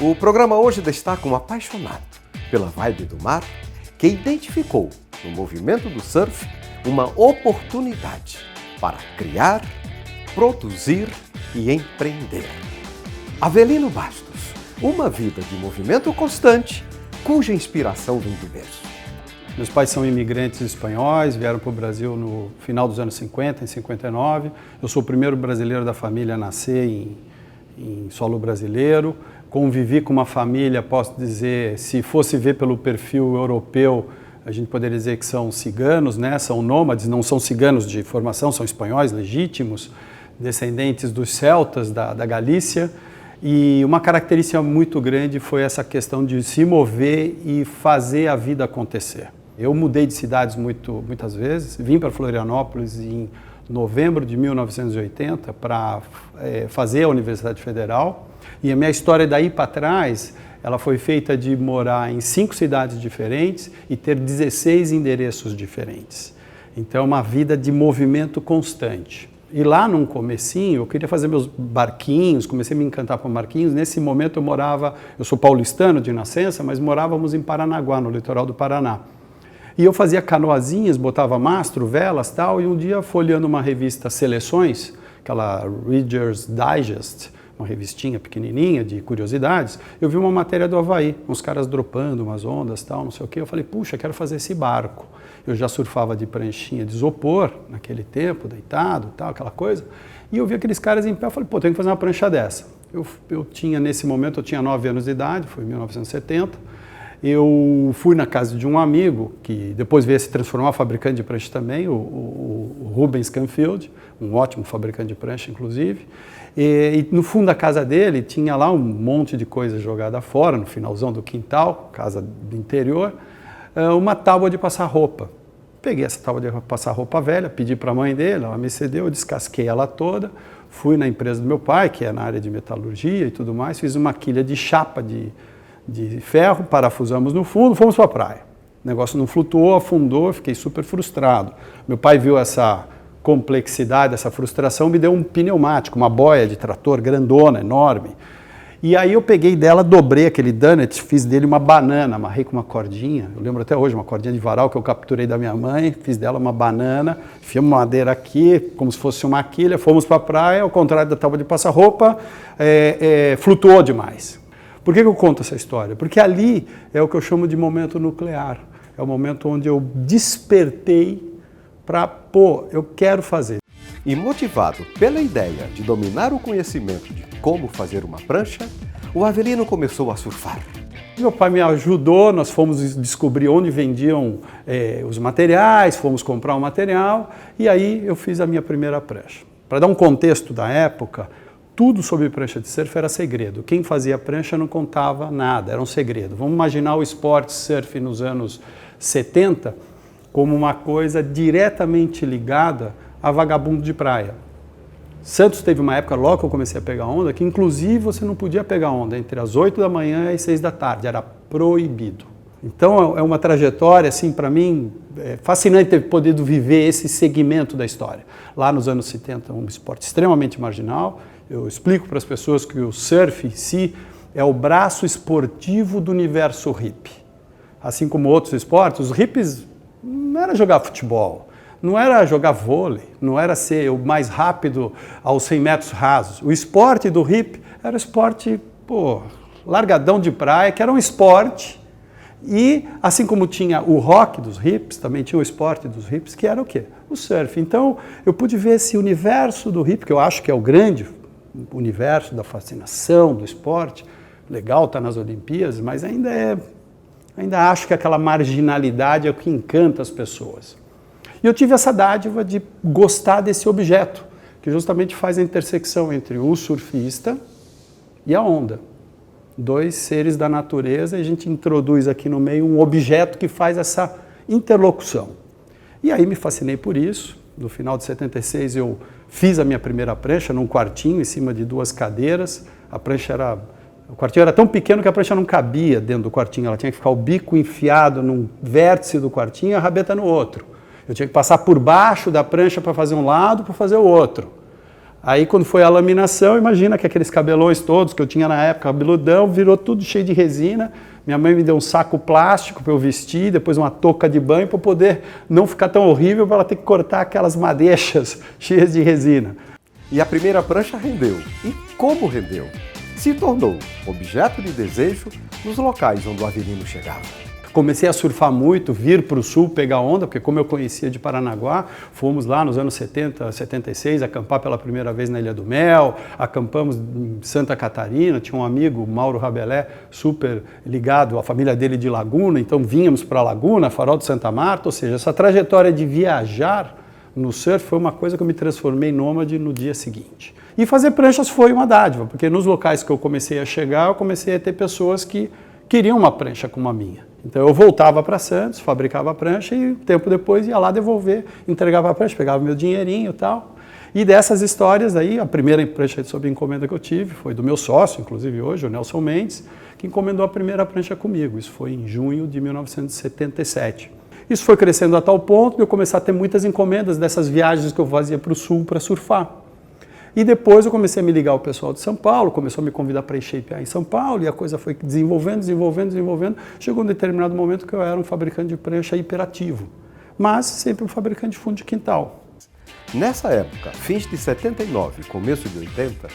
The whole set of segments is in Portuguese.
O programa hoje destaca um apaixonado pela vibe do mar que identificou no movimento do surf uma oportunidade para criar, produzir e empreender. Avelino Bastos, uma vida de movimento constante, cuja inspiração vem do berço. Meus pais são imigrantes espanhóis, vieram para o Brasil no final dos anos 50, em 59. Eu sou o primeiro brasileiro da família a nascer em solo brasileiro. Convivi com uma família, posso dizer, se fosse ver pelo perfil europeu, a gente poderia dizer que são ciganos, né? São nômades, não são ciganos de formação, são espanhóis legítimos, descendentes dos celtas da Galícia. E uma característica muito grande foi essa questão de se mover e fazer a vida acontecer. Eu mudei de cidades muitas vezes, vim para Florianópolis em novembro de 1980 para fazer a Universidade Federal. E a minha história daí para trás, ela foi feita de morar em 5 cidades diferentes e ter 16 endereços diferentes. Então é uma vida de movimento constante. E lá num comecinho, eu queria fazer meus barquinhos, comecei a me encantar por barquinhos. Nesse momento eu sou paulistano de nascença, mas morávamos em Paranaguá, no litoral do Paraná. E eu fazia canoazinhas, botava mastro, velas e tal, e um dia folheando uma revista Seleções, aquela Reader's Digest, uma revistinha pequenininha de curiosidades, eu vi uma matéria do Havaí, uns caras dropando umas ondas, tal, não sei o quê. Eu falei, puxa, quero fazer esse barco. Eu já surfava de pranchinha de isopor, naquele tempo, deitado, tal, aquela coisa. E eu vi aqueles caras em pé, eu falei, pô, tenho que fazer uma prancha dessa. Nesse momento, eu tinha 9 anos de idade, foi em 1970. Eu fui na casa de um amigo, que depois veio se transformar fabricante de prancha também, o Rubens Canfield, um ótimo fabricante de prancha, inclusive. E no fundo da casa dele tinha lá um monte de coisa jogada fora, no finalzão do quintal, casa do interior, uma tábua de passar roupa. Peguei essa tábua de passar roupa velha, pedi para a mãe dele, ela me cedeu, eu descasquei ela toda, fui na empresa do meu pai, que é na área de metalurgia e tudo mais, fiz uma quilha de chapa de ferro, parafusamos no fundo, fomos para a praia. O negócio não flutuou, afundou, fiquei super frustrado. Meu pai viu essa complexidade, essa frustração, me deu um pneumático, uma boia de trator grandona, enorme. E aí eu peguei dela, dobrei aquele donut, fiz dele uma banana, amarrei com uma cordinha, eu lembro até hoje, uma cordinha de varal que eu capturei da minha mãe, fiz dela uma banana, enfiamos uma madeira aqui, como se fosse uma quilha, fomos para a praia, ao contrário da tábua de passar roupa, flutuou demais. Por que eu conto essa história? Porque ali é o que eu chamo de momento nuclear. É o momento onde eu despertei para, eu quero fazer. E motivado pela ideia de dominar o conhecimento de como fazer uma prancha, o Avelino começou a surfar. Meu pai me ajudou, nós fomos descobrir onde vendiam os materiais, fomos comprar o material e aí eu fiz a minha primeira prancha. Para dar um contexto da época, tudo sobre prancha de surf era segredo. Quem fazia prancha não contava nada, era um segredo. Vamos imaginar o esporte surf nos anos 70 como uma coisa diretamente ligada a vagabundo de praia. Santos teve uma época, logo que eu comecei a pegar onda, que inclusive você não podia pegar onda entre as 8 da manhã e 6 da tarde, era proibido. Então é uma trajetória, assim, para mim, fascinante ter podido viver esse segmento da história. Lá nos anos 70, um esporte extremamente marginal. Eu explico para as pessoas que o surf em si é o braço esportivo do universo hippie. Assim como outros esportes, os hippies não era jogar futebol, não era jogar vôlei, não era ser o mais rápido aos 100 metros rasos. O esporte do hippie era o esporte, largadão de praia, que era um esporte. E assim como tinha o rock dos hippies, também tinha o esporte dos hippies, que era o quê? O surf. Então eu pude ver esse universo do hippie, que eu acho que é o grande universo da fascinação do esporte. Legal estar nas Olimpíadas, mas ainda acho que aquela marginalidade é o que encanta as pessoas. E eu tive essa dádiva de gostar desse objeto, que justamente faz a intersecção entre o surfista e a onda. 2 seres da natureza, e a gente introduz aqui no meio um objeto que faz essa interlocução. E aí me fascinei por isso. No final de 76 eu fiz a minha primeira prancha num quartinho em cima de 2 cadeiras. O quartinho era tão pequeno que a prancha não cabia dentro do quartinho, ela tinha que ficar o bico enfiado num vértice do quartinho e a rabeta no outro. Eu tinha que passar por baixo da prancha para fazer um lado, para fazer o outro. Aí quando foi a laminação, imagina que aqueles cabelões todos que eu tinha na época, cabeludão, virou tudo cheio de resina. Minha mãe me deu um saco plástico para eu vestir, depois uma touca de banho para poder não ficar tão horrível, para ela ter que cortar aquelas madeixas cheias de resina. E a primeira prancha rendeu. E como rendeu? Se tornou objeto de desejo nos locais onde o Avelino chegava. Comecei a surfar muito, vir para o sul pegar onda, porque como eu conhecia de Paranaguá, fomos lá nos anos 70, 76, acampar pela primeira vez na Ilha do Mel, acampamos em Santa Catarina, tinha um amigo, Mauro Rabelé, super ligado, a família dele de Laguna, então vínhamos para Laguna, Farol de Santa Marta, ou seja, essa trajetória de viajar no surf foi uma coisa que eu me transformei nômade no dia seguinte. E fazer pranchas foi uma dádiva, porque nos locais que eu comecei a chegar, eu comecei a ter pessoas que queriam uma prancha como a minha. Então eu voltava para Santos, fabricava a prancha e tempo depois ia lá devolver, entregava a prancha, pegava meu dinheirinho e tal. E dessas histórias aí, a primeira prancha sob encomenda que eu tive foi do meu sócio, inclusive hoje, o Nelson Mendes, que encomendou a primeira prancha comigo. Isso foi em junho de 1977. Isso foi crescendo a tal ponto de eu começar a ter muitas encomendas dessas viagens que eu fazia para o sul para surfar. E depois eu comecei a me ligar ao pessoal de São Paulo, começou a me convidar para ir shapear em São Paulo, e a coisa foi desenvolvendo. Chegou um determinado momento que eu era um fabricante de prancha hiperativo, mas sempre um fabricante de fundo de quintal. Nessa época, fins de 79 e começo de 80,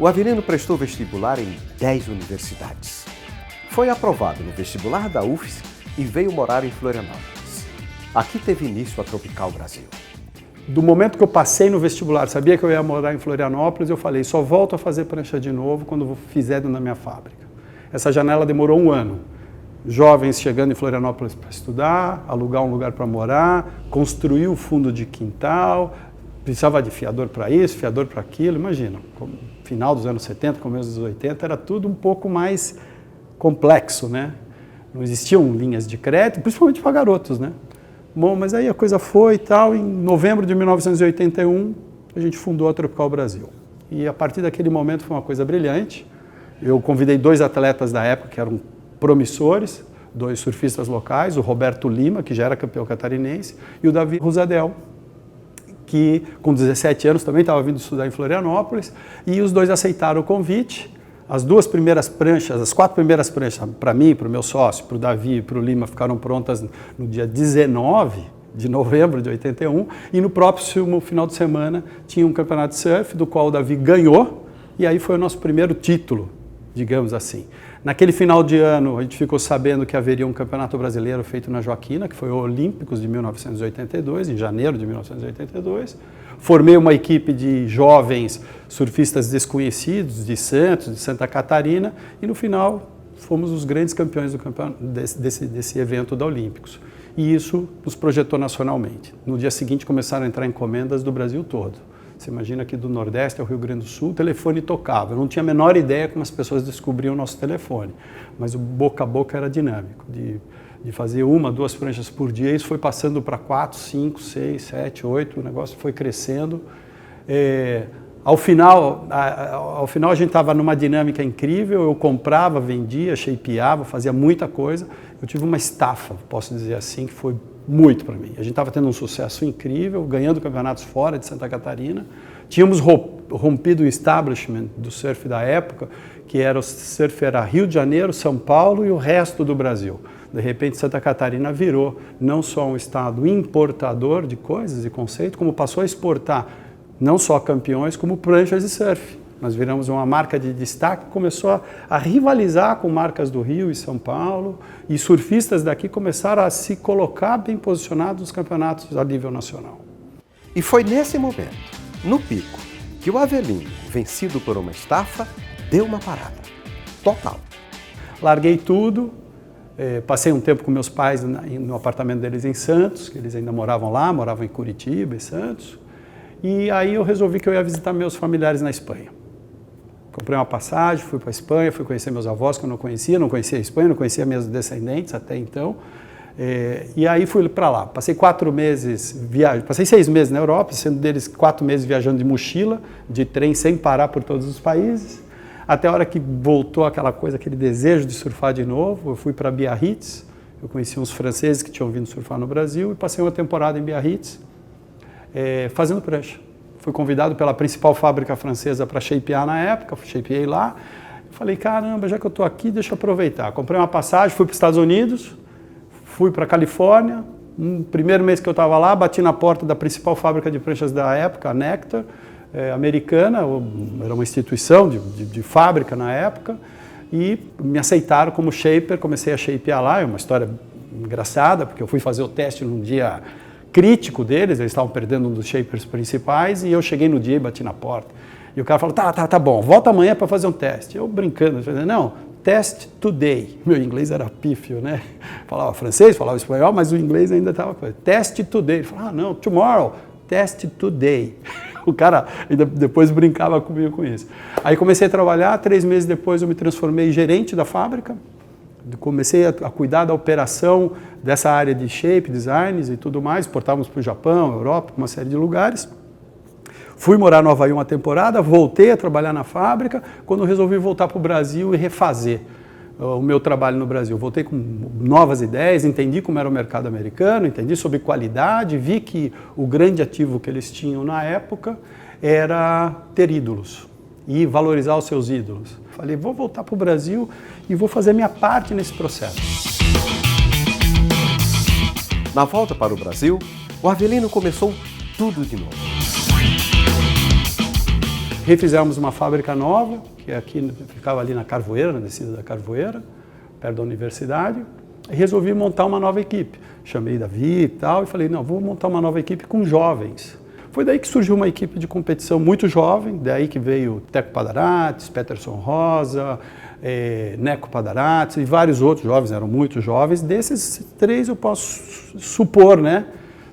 o Avelino prestou vestibular em 10 universidades. Foi aprovado no vestibular da UFSC e veio morar em Florianópolis. Aqui teve início a Tropical Brasil. Do momento que eu passei no vestibular, sabia que eu ia morar em Florianópolis, eu falei, só volto a fazer prancha de novo quando fizer dentro da minha fábrica. Essa janela demorou 1 ano. Jovens chegando em Florianópolis para estudar, alugar um lugar para morar, construir o fundo de quintal, precisava de fiador para isso, fiador para aquilo. Imagina, final dos anos 70, começo dos 80, era tudo um pouco mais complexo, né? Não existiam linhas de crédito, principalmente para garotos, né? Bom, mas aí a coisa foi e tal, em novembro de 1981 a gente fundou a Tropical Brasil. E a partir daquele momento foi uma coisa brilhante. Eu convidei 2 atletas da época que eram promissores, 2 surfistas locais, o Roberto Lima, que já era campeão catarinense, e o Davi Rosadel, que com 17 anos também estava vindo estudar em Florianópolis, e os 2 aceitaram o convite. As 2 primeiras pranchas, as 4 primeiras pranchas, para mim, para o meu sócio, para o Davi e para o Lima, ficaram prontas no dia 19 de novembro de 81, e no próximo final de semana tinha um campeonato de surf, do qual o Davi ganhou, e aí foi o nosso primeiro título, digamos assim. Naquele final de ano, a gente ficou sabendo que haveria um campeonato brasileiro feito na Joaquina, que foi o Olímpicos de 1982, em janeiro de 1982. Formei uma equipe de jovens surfistas desconhecidos, de Santos, de Santa Catarina, e no final fomos os grandes campeões do campeonato, desse evento da Olímpicos. E isso nos projetou nacionalmente. No dia seguinte começaram a entrar encomendas do Brasil todo. Você imagina que do Nordeste ao Rio Grande do Sul o telefone tocava. Eu não tinha a menor ideia como as pessoas descobriam o nosso telefone, mas o boca a boca era dinâmico, de fazer 1, 2 pranchas por dia. Isso foi passando para 4, 5, 6, 7, 8, o negócio foi crescendo. Ao final a gente estava numa dinâmica incrível, eu comprava, vendia, shapeava, fazia muita coisa. Eu tive uma estafa, posso dizer assim, que foi muito para mim. A gente estava tendo um sucesso incrível, ganhando campeonatos fora de Santa Catarina. Tínhamos rompido o establishment do surf da época, que era o surf era Rio de Janeiro, São Paulo e o resto do Brasil. De repente, Santa Catarina virou não só um estado importador de coisas e conceitos, como passou a exportar não só campeões, como pranchas de surf. Nós viramos uma marca de destaque, começou a rivalizar com marcas do Rio e São Paulo, e surfistas daqui começaram a se colocar bem posicionados nos campeonatos a nível nacional. E foi nesse momento, no pico, que o Avelino, vencido por uma estafa, deu uma parada total. Larguei tudo, passei um tempo com meus pais no apartamento deles em Santos, que eles ainda moravam lá, moravam em Curitiba e Santos, e aí eu resolvi que eu ia visitar meus familiares na Espanha. Comprei uma passagem, fui para a Espanha, fui conhecer meus avós que eu não conhecia a Espanha, não conhecia meus descendentes até então. E aí fui para lá. Passei 4 meses viajando, passei 6 meses na Europa, sendo deles 4 meses viajando de mochila, de trem sem parar por todos os países. Até a hora que voltou aquela coisa, aquele desejo de surfar de novo, eu fui para Biarritz. Eu conheci uns franceses que tinham vindo surfar no Brasil e passei uma temporada em Biarritz fazendo prancha. fui convidado pela principal fábrica francesa para shapear na época, shapeei lá. Falei, caramba, já que eu estou aqui, deixa eu aproveitar. Comprei uma passagem, fui para os Estados Unidos, fui para a Califórnia. No primeiro mês que eu estava lá, bati na porta da principal fábrica de pranchas da época, a Nectar, americana, era uma instituição de fábrica na época, e me aceitaram como shaper, comecei a shapear lá, é uma história engraçada, porque eu fui fazer o teste num dia crítico deles, eles estavam perdendo um dos shapers principais, e eu cheguei no dia e bati na porta. E o cara falou, tá bom, volta amanhã para fazer um teste. Eu brincando, falei, não, test today. Meu inglês era pífio, né? Falava francês, falava espanhol, mas o inglês ainda estava... Test today. Ele falou, não, tomorrow, test today. O cara ainda depois brincava comigo com isso. Aí comecei a trabalhar, 3 meses depois eu me transformei em gerente da fábrica, comecei a cuidar da operação dessa área de shape, designs e tudo mais, exportávamos para o Japão, Europa, uma série de lugares. Fui morar no Havaí uma temporada, voltei a trabalhar na fábrica, quando resolvi voltar para o Brasil e refazer o meu trabalho no Brasil. Voltei com novas ideias, entendi como era o mercado americano, entendi sobre qualidade, vi que o grande ativo que eles tinham na época era ter ídolos e valorizar os seus ídolos. Falei, vou voltar para o Brasil e vou fazer minha parte nesse processo. Na volta para o Brasil, o Avelino começou tudo de novo. Refizemos uma fábrica nova, que aqui ficava ali na Carvoeira, na descida da Carvoeira, perto da universidade, e resolvi montar uma nova equipe. Chamei Davi e tal, e falei, não, vou montar uma nova equipe com jovens. Foi daí que surgiu uma equipe de competição muito jovem, daí que veio Teco Padarates, Peterson Rosa, Neco Padarates e vários outros jovens, eram muito jovens. Desses 3 eu posso supor, né?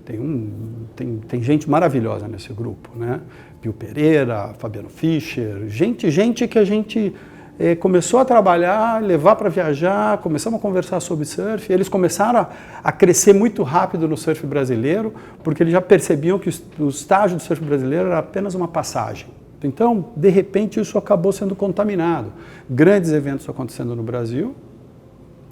Tem gente maravilhosa nesse grupo, né? Pio Pereira, Fabiano Fischer, gente que a gente começou a trabalhar, levar para viajar, começamos a conversar sobre surf, eles começaram a crescer muito rápido no surf brasileiro, porque eles já percebiam que o estágio do surf brasileiro era apenas uma passagem. Então, de repente, isso acabou sendo contaminado. Grandes eventos acontecendo no Brasil,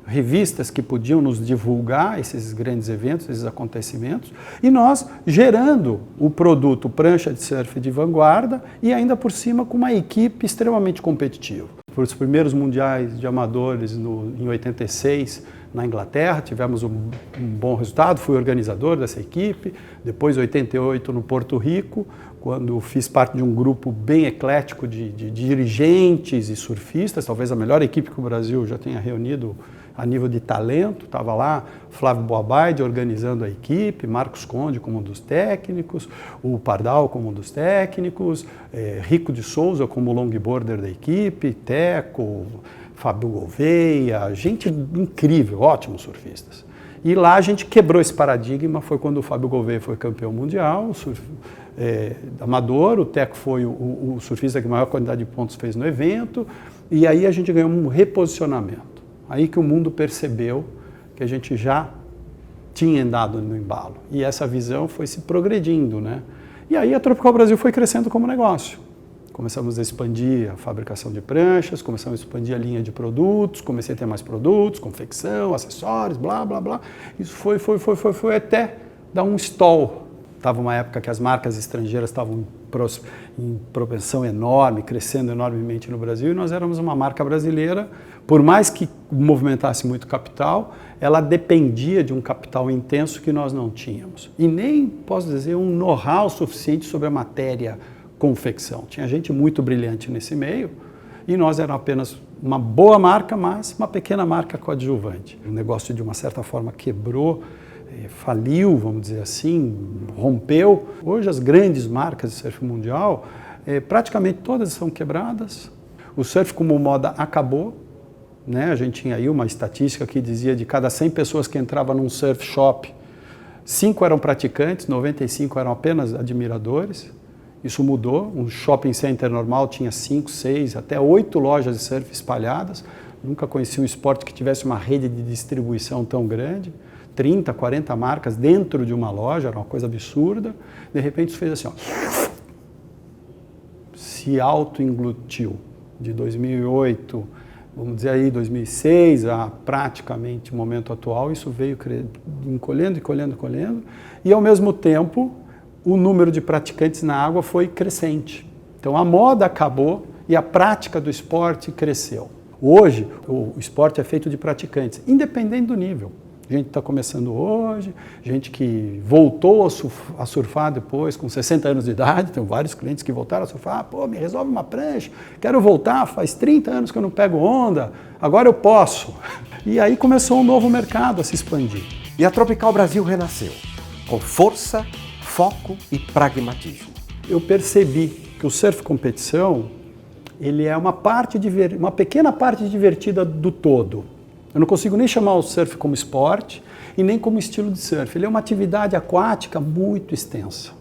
revistas que podiam nos divulgar esses grandes eventos, esses acontecimentos, e nós gerando o produto prancha de surf de vanguarda e ainda por cima com uma equipe extremamente competitiva. Para os primeiros mundiais de amadores em 86 na Inglaterra, tivemos um bom resultado, fui organizador dessa equipe, depois 88 no Porto Rico, quando fiz parte de um grupo bem eclético de dirigentes e surfistas, talvez a melhor equipe que o Brasil já tenha reunido a nível de talento. Estava lá Flávio Boabaide organizando a equipe, Marcos Conde como um dos técnicos, o Pardal como um dos técnicos, Rico de Souza como longboarder da equipe, Teco, Fábio Gouveia, gente incrível, ótimos surfistas. E lá a gente quebrou esse paradigma, foi quando o Fábio Gouveia foi campeão mundial, amador, o Teco foi o surfista que maior quantidade de pontos fez no evento, e aí a gente ganhou um reposicionamento. Aí que o mundo percebeu que a gente já tinha andado no embalo. E essa visão foi se progredindo, né? E aí a Tropical Brasil foi crescendo como negócio. Começamos a expandir a fabricação de pranchas, começamos a expandir a linha de produtos, comecei a ter mais produtos, confecção, acessórios, blá, blá, blá. Isso foi até dar um stall. Estava uma época que as marcas estrangeiras estavam em propensão enorme, crescendo enormemente no Brasil, e nós éramos uma marca brasileira. Por mais que movimentasse muito capital, ela dependia de um capital intenso que nós não tínhamos. E nem, posso dizer, um know-how suficiente sobre a matéria confecção. Tinha gente muito brilhante nesse meio, e nós éramos apenas uma boa marca, mas uma pequena marca coadjuvante. O negócio, de uma certa forma, quebrou, faliu, vamos dizer assim, rompeu. Hoje as grandes marcas de surf mundial, praticamente todas são quebradas. O surf como moda acabou, né? A gente tinha aí uma estatística que dizia de cada 100 pessoas que entravam num surf shop, 5 eram praticantes, 95 eram apenas admiradores. Isso mudou, um shopping center normal tinha 5, 6, até 8 lojas de surf espalhadas. Nunca conheci um esporte que tivesse uma rede de distribuição tão grande. 30, 40 marcas dentro de uma loja, era uma coisa absurda. De repente isso fez assim, ó, se auto-englutiu. De 2008, vamos dizer aí, 2006, a praticamente o momento atual, isso veio encolhendo, e ao mesmo tempo, o número de praticantes na água foi crescente. Então a moda acabou e a prática do esporte cresceu. Hoje, o esporte é feito de praticantes, independente do nível. Gente que está começando hoje, gente que voltou a surfar depois, com 60 anos de idade. Tem vários clientes que voltaram a surfar. Pô, me resolve uma prancha, quero voltar, faz 30 anos que eu não pego onda, agora eu posso. E aí começou um novo mercado a se expandir. E a Tropical Brasil renasceu, com força, foco e pragmatismo. Eu percebi que o surf competição, ele é uma pequena parte divertida do todo. Eu não consigo nem chamar o surf como esporte e nem como estilo de surf. Ele é uma atividade aquática muito extensa.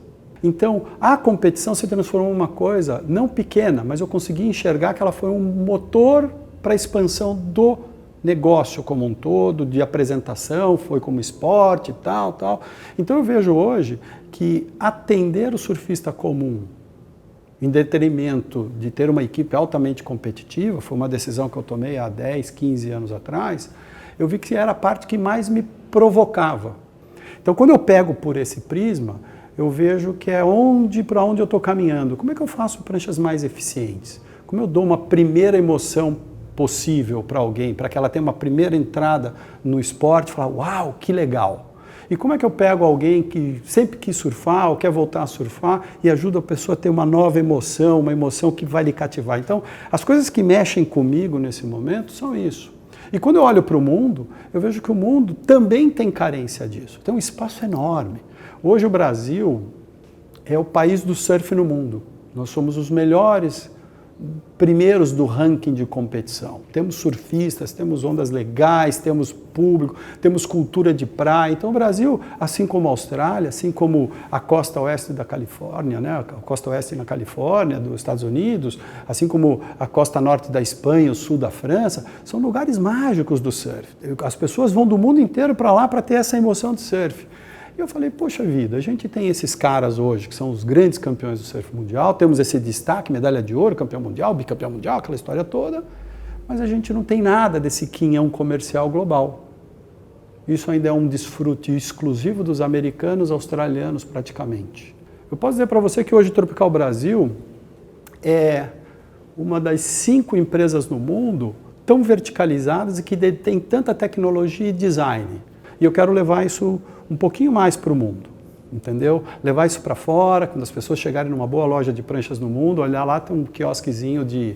Então, a competição se transformou em uma coisa não pequena, mas eu consegui enxergar que ela foi um motor para a expansão do negócio como um todo, de apresentação, foi como esporte, tal. Então eu vejo hoje que atender o surfista comum em detrimento de ter uma equipe altamente competitiva, foi uma decisão que eu tomei há 10, 15 anos atrás, eu vi que era a parte que mais me provocava. Então, quando eu pego por esse prisma, eu vejo que é para onde eu estou caminhando. Como é que eu faço pranchas mais eficientes? Como eu dou uma primeira emoção possível para alguém, para que ela tenha uma primeira entrada no esporte e falar, uau, que legal! E como é que eu pego alguém que sempre quis surfar ou quer voltar a surfar e ajuda a pessoa a ter uma nova emoção, uma emoção que vai lhe cativar? Então, as coisas que mexem comigo nesse momento são isso. E quando eu olho para o mundo, eu vejo que o mundo também tem carência disso. Tem um espaço enorme. Hoje o Brasil é o país do surf no mundo. Nós somos os melhores primeiros do ranking de competição. Temos surfistas, temos ondas legais, temos público, temos cultura de praia. Então o Brasil, assim como a Austrália, assim como a costa oeste da Califórnia, né? A costa oeste na Califórnia, dos Estados Unidos, assim como a costa norte da Espanha, o sul da França, são lugares mágicos do surf. As pessoas vão do mundo inteiro para lá para ter essa emoção de surf. E eu falei, poxa vida, a gente tem esses caras hoje, que são os grandes campeões do surf mundial, temos esse destaque, medalha de ouro, campeão mundial, bicampeão mundial, aquela história toda, mas a gente não tem nada desse quinhão comercial global. Isso ainda é um desfrute exclusivo dos americanos, australianos praticamente. Eu posso dizer para você que hoje o Tropical Brasil é uma das 5 empresas no mundo tão verticalizadas e que detém tanta tecnologia e design. E eu quero levar isso um pouquinho mais para o mundo, entendeu? Levar isso para fora, quando as pessoas chegarem numa boa loja de pranchas no mundo, olhar lá, tem um quiosquezinho de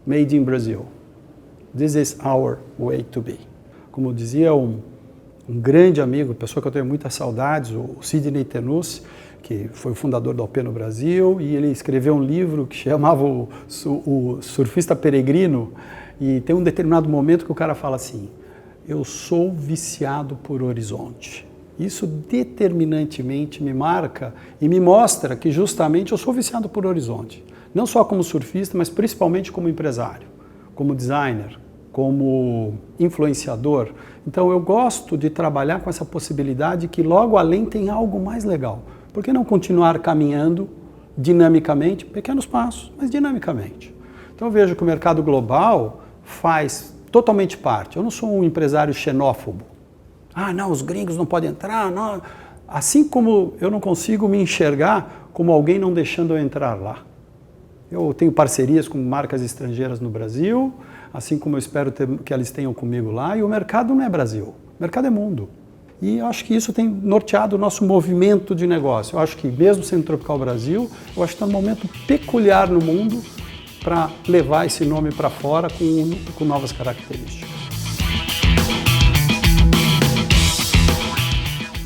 Made in Brazil. This is our way to be. Como dizia um grande amigo, pessoa que eu tenho muitas saudades, o Sidney Tenus, que foi o fundador da OP no Brasil, e ele escreveu um livro que chamava o Surfista Peregrino, e tem um determinado momento que o cara fala assim, eu sou viciado por horizonte. Isso determinantemente me marca e me mostra que justamente eu sou viciado por horizonte. Não só como surfista, mas principalmente como empresário, como designer, como influenciador. Então eu gosto de trabalhar com essa possibilidade que logo além tem algo mais legal. Por que não continuar caminhando dinamicamente, pequenos passos, mas dinamicamente? Então eu vejo que o mercado global faz totalmente parte. Eu não sou um empresário xenófobo. Ah, não, os gringos não podem entrar. Não. Assim como eu não consigo me enxergar como alguém não deixando eu entrar lá. Eu tenho parcerias com marcas estrangeiras no Brasil, assim como eu espero que elas tenham comigo lá. E o mercado não é Brasil, o mercado é mundo. E eu acho que isso tem norteado o nosso movimento de negócio. Eu acho que mesmo sendo Tropical Brasil, eu acho que está num momento peculiar no mundo para levar esse nome para fora com novas características.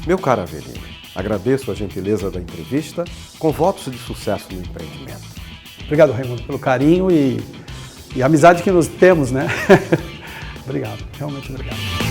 Meu caro Avelino, agradeço a gentileza da entrevista com votos de sucesso no empreendimento. Obrigado, Raimundo, pelo carinho e a amizade que nos temos, né? Obrigado, realmente obrigado.